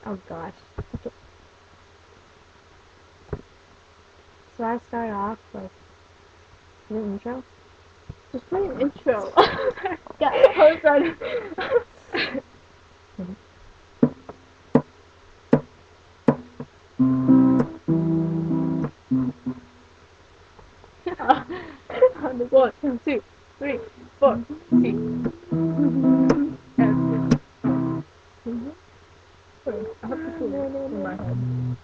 Oh gosh. Okay. So I start off with the intro. Just play an intro. Yeah, hold on. On the 1, 2, 3, 4, C. F. Wait, I have to put it in my head.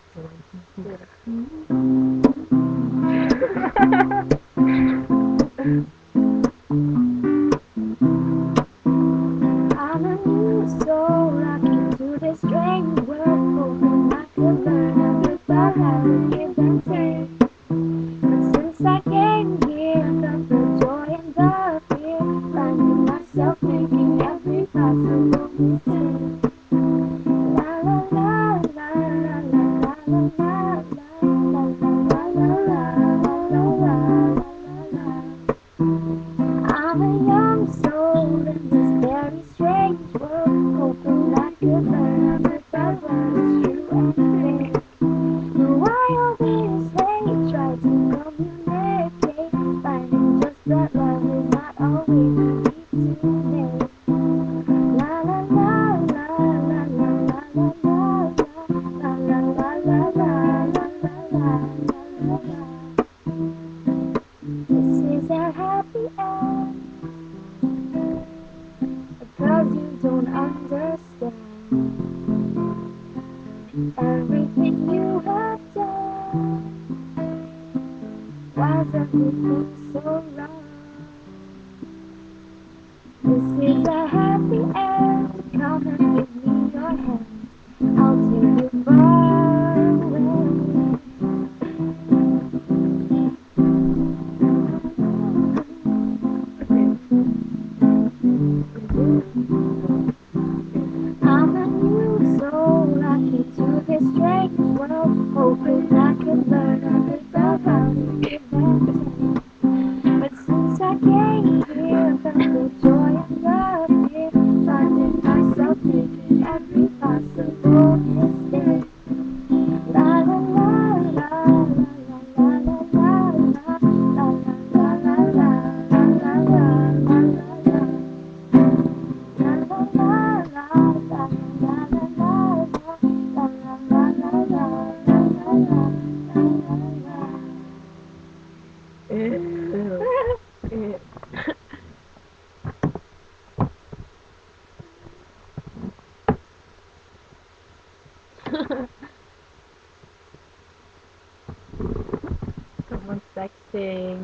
I'm a new soul, rocking to this strange world, hoping I could learn a bit about how to give and take. But since I came here, felt the joy and the fear, finding myself making every possible mistake. La la la la la la la la la la la la la la. I'm a young soul in this very strange world, hoping I could learn a bit about what is true and fake. The wild is hate, try to communicate, finding just that love is not always easy to make. La la la la la la la la la la la la la la la. This is a happy end. Because you don't understand everything you have done. Why's everything so wrong? This is a happy end. Come and give me your hand. I'll take you far away. I'm a new soul, rocking to this strange world, hoping I could learn a bit about how to give and take. But since I came here, felt the joy and the fear, finding myself making every possible mistake. La la la la la la la la la la la la la la la la. Someone's texting.